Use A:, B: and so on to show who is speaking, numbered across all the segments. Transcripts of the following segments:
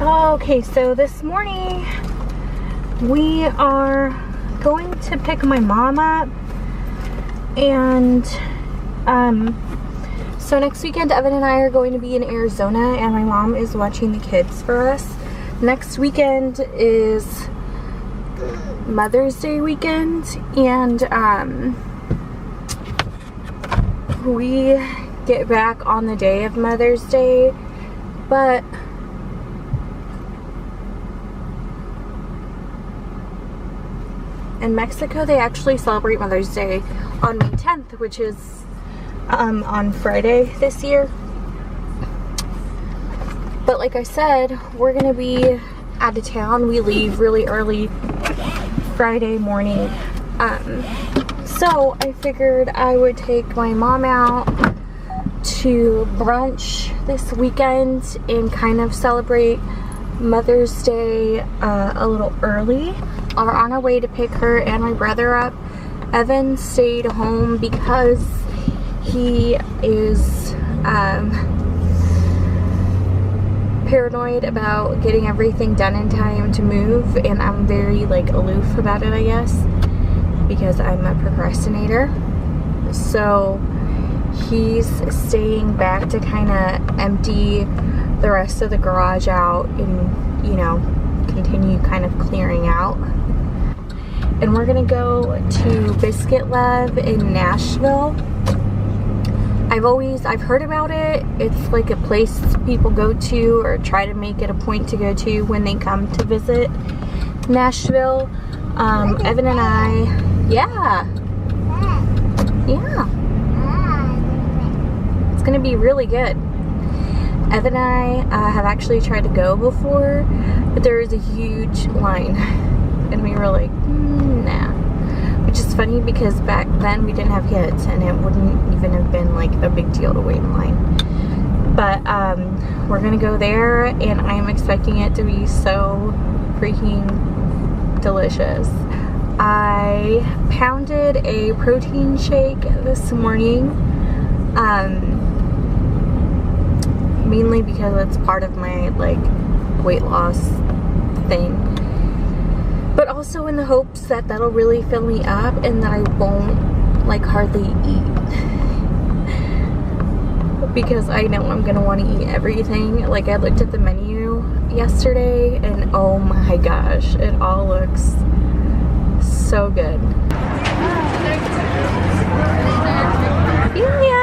A: Okay, so this morning we are going to pick my mom up, and so next weekend Evan and I are going to be in Arizona, and my mom is watching the kids for us. Next weekend is Mother's Day weekend, and we get back on the day of Mother's Day, but in Mexico they actually celebrate Mother's Day on May 10th, which is on Friday this year. But like I said, we're gonna be out of town. We leave really early Friday morning, so I figured I would take my mom out to brunch this weekend and kind of celebrate Mother's Day a little early. Are on our way to pick her and my brother up. Evan stayed home because he is paranoid about getting everything done in time to move, and I'm very like aloof about it, I guess, because I'm a procrastinator. So he's staying back to kind of empty the rest of the garage out and, you know, continue kind of clearing out. And we're gonna go to Biscuit Love in Nashville. I've heard about it. It's like a place people go to or try to make it a point to go to when they come to visit Nashville. Evan and I, yeah. It's gonna be really good. Evan and I have actually tried to go before, but there is a huge line, and we were like, nah. Which is funny because back then we didn't have kids, and it wouldn't even have been like a big deal to wait in line. But we're gonna go there, and I am expecting it to be so freaking delicious. I pounded a protein shake this morning, mainly because it's part of my like weight loss thing, but also in the hopes that that'll really fill me up and that I won't like hardly eat, because I know I'm gonna want to eat everything. Like, I looked at the menu yesterday and oh my gosh, it all looks so good. Yeah.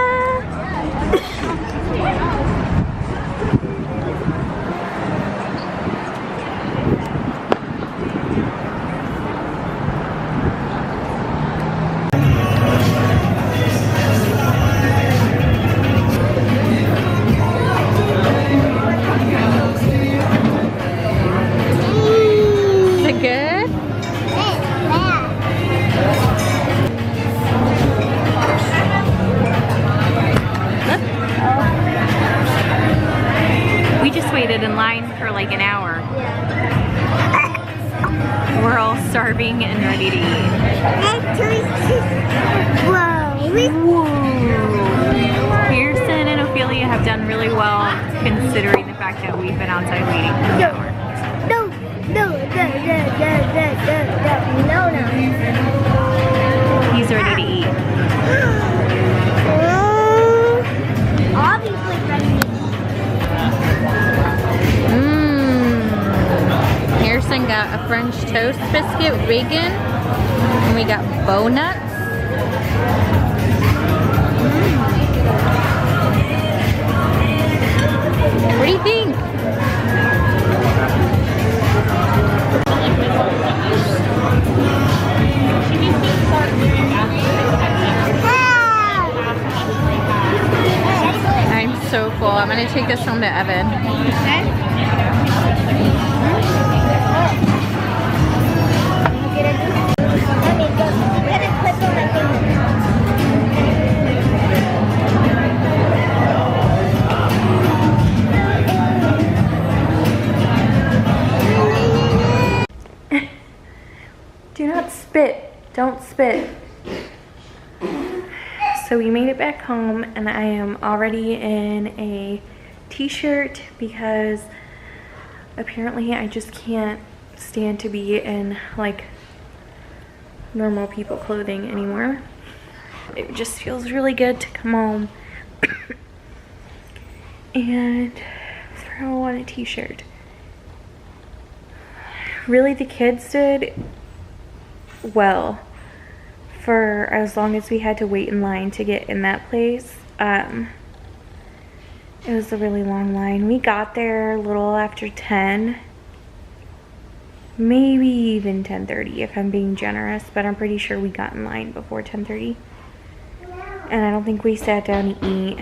A: In line for like an hour. We're all starving and ready to eat. Whoa. Pearson and Ophelia have done really well considering the fact that we've been outside waiting for an hour. No. He's ready to eat.
B: Obviously ready to eat.
A: Harrison got a French toast biscuit with bacon, and we got bow nuts. What do you think? I'm so full. I'm gonna take this home to Evan. Okay. Do not spit. Don't spit. So we made it back home, and I am already in a t-shirt because apparently I just can't stand to be in like normal people clothing anymore. It just feels really good to come home and throw on a t-shirt. Really, the kids did well for as long as we had to wait in line to get in that place. It was a really long line. We got there a little after 10, maybe even 10:30 if I'm being generous, but I'm pretty sure we got in line before 10:30. And I don't think we sat down to eat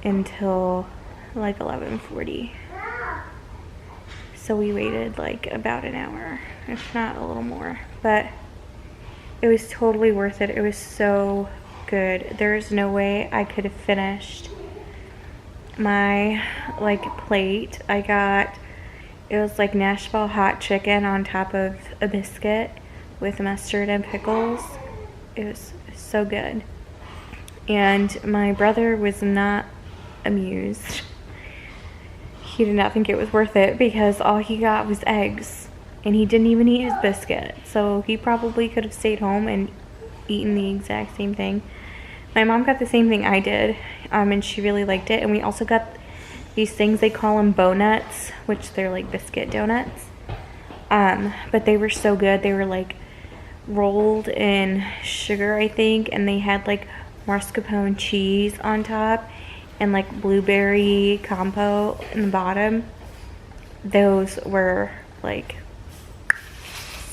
A: until like 11:40. So we waited like about an hour, if not a little more. But it was totally worth it. It was so good. There's no way I could have finished my like plate. I got, it was like Nashville hot chicken on top of a biscuit with mustard and pickles. It was so good. And my brother was not amused. He did not think it was worth it because all he got was eggs and he didn't even eat his biscuit. So he probably could have stayed home and eaten the exact same thing. My mom got the same thing I did, and she really liked it. And we also got these things, they call them Bo-Nuts, which they're like biscuit donuts. But they were so good. They were like rolled in sugar, I think, and they had like mascarpone cheese on top and like blueberry compote in the bottom. Those were like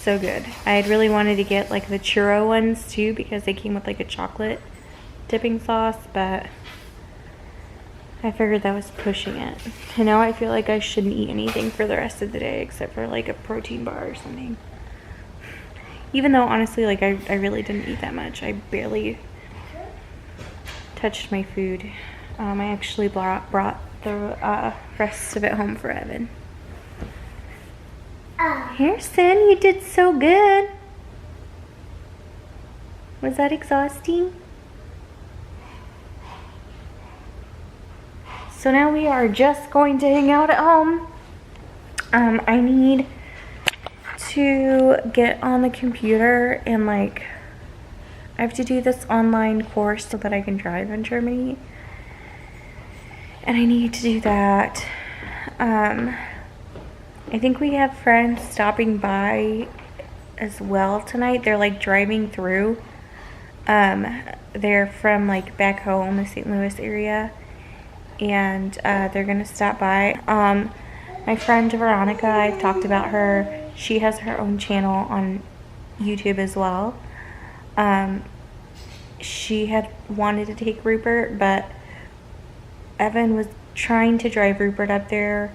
A: so good. I had really wanted to get like the churro ones too because they came with like a chocolate dipping sauce, but I figured that was pushing it. And now I feel like I shouldn't eat anything for the rest of the day except for like a protein bar or something. Even though honestly, like I really didn't eat that much. I barely touched my food. I actually brought the rest of it home for Evan. Here, Sin, you did so good. Was that exhausting? So now we are just going to hang out at home. I need to get on the computer and like, I have to do this online course so that I can drive in Germany. And I need to do that. I think we have friends stopping by as well tonight. They're like driving through. They're from like back home, the St. Louis area. And they're gonna stop by. My friend Veronica, I've talked about her. She has her own channel on YouTube as well. She had wanted to take Rupert, but Evan was trying to drive Rupert up there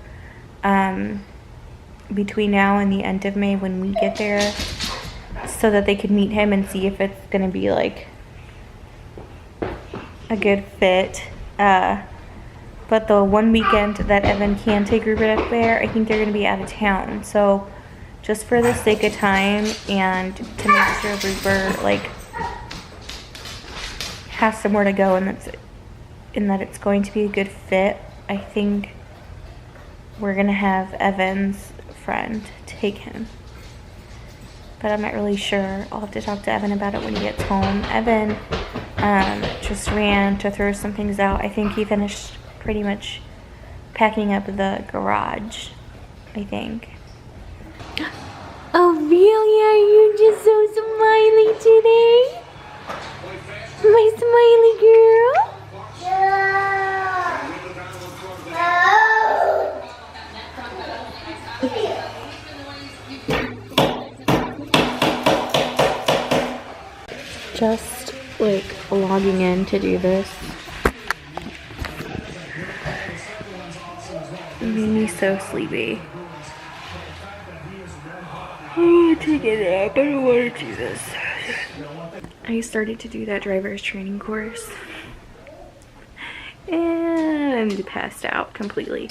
A: between now and the end of May when we get there so that they could meet him and see if it's gonna be like a good fit. But the one weekend that Evan can take Rupert up there, I think they're gonna be out of town. So just for the sake of time and to make sure Rupert like has somewhere to go and that it's going to be a good fit, I think we're gonna have Evan's friend take him. But I'm not really sure. I'll have to talk to Evan about it when he gets home. Evan just ran to throw some things out. I think he finished pretty much packing up the garage, I think. Oh really? Are you just so smiley today? My smiley girl? Just like logging in to do this. It made me so sleepy. Oh, take a nap. I don't want to do this. I started to do that driver's training course and I passed out completely.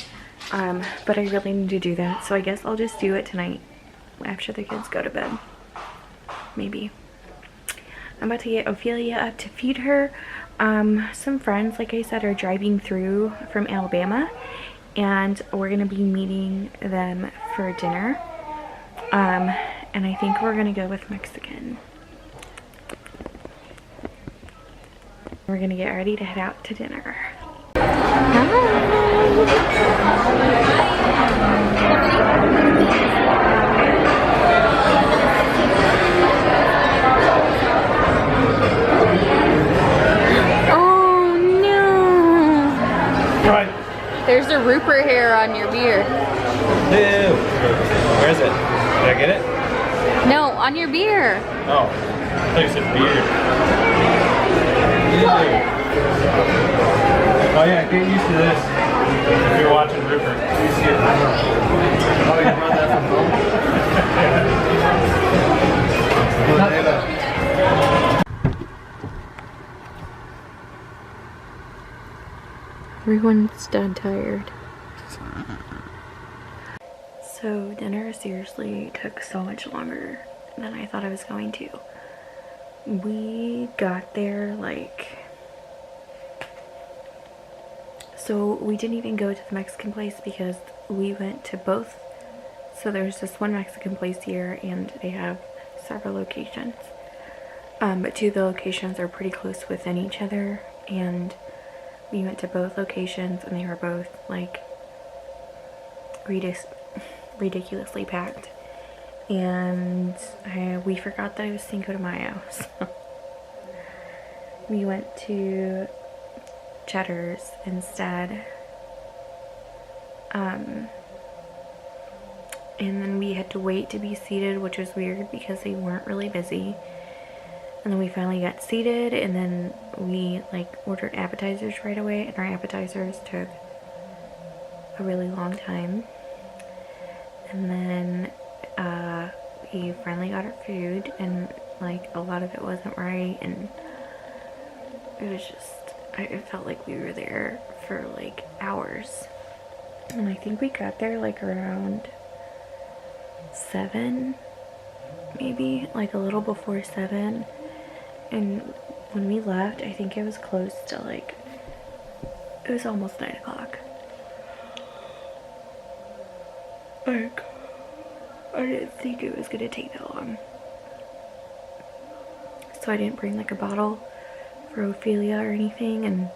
A: But I really need to do that, so I guess I'll just do it tonight after the kids go to bed. Maybe. I'm about to get Ophelia up to feed her. Some friends, like I said, are driving through from Alabama, and we're gonna be meeting them for dinner. And I think we're gonna go with Mexican. We're gonna get ready to head out to dinner. Oh no!
B: Right.
A: There's a Rupert hair on your beer.
B: Ew. Where is it? Did I get it?
A: No, on your beer.
B: Oh, I thought you said beard. Ew. Oh yeah, get used to this if you're watching Rupert. Oh, you brought that from
A: home? Everyone's done tired. So dinner seriously took so much longer than I thought it was going to. We got there like... So we didn't even go to the Mexican place because we went to both. So there's this one Mexican place here and they have several locations. But two of the locations are pretty close within each other, and we went to both locations and they were both like ridiculously packed. And we forgot that it was Cinco de Mayo, so we went to Cheddar's instead. And then we had to wait to be seated, which was weird because they weren't really busy. And then we finally got seated, and then we like ordered appetizers right away, and our appetizers took a really long time. And then we finally got our food, and like a lot of it wasn't right, and it was just, it felt like we were there for like hours. And I think we got there like around 7, maybe like a little before 7. And when we left, I think it was close to like, it was almost 9 o'clock. Like, I didn't think it was gonna take that long. So I didn't bring like a bottle for Ophelia or anything, and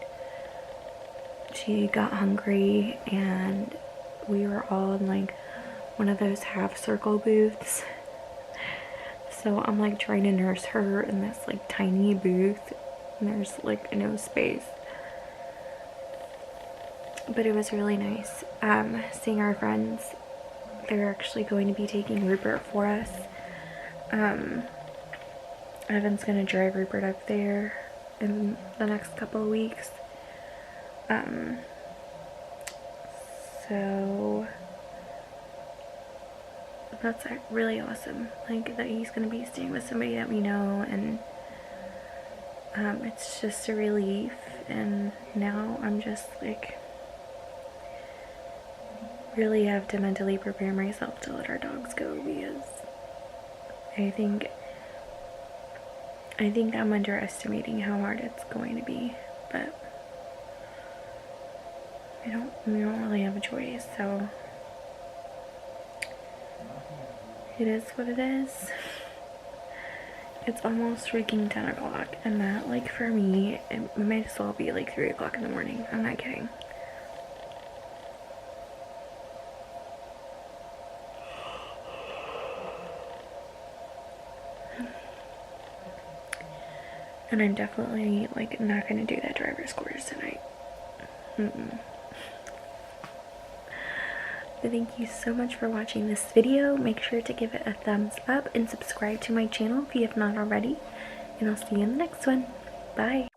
A: she got hungry, and we were all in like one of those half circle booths. So I'm like trying to nurse her in this like tiny booth, and there's like no space. But it was really nice seeing our friends. They're actually going to be taking Rupert for us. Evan's gonna drive Rupert up there in the next couple of weeks. So that's really awesome, like that he's gonna be staying with somebody that we know, and it's just a relief. And now I'm just like really have to mentally prepare myself to let our dogs go, because I think I'm underestimating how hard it's going to be, but we don't really have a choice, so it is what it is. It's almost freaking 10 o'clock, and that, like, for me, it might as well be like 3 o'clock in the morning. I'm not kidding. And I'm definitely, like, not gonna do that driver's course tonight. But thank you so much for watching this video. Make sure to give it a thumbs up and subscribe to my channel if you have not already. And I'll see you in the next one. Bye.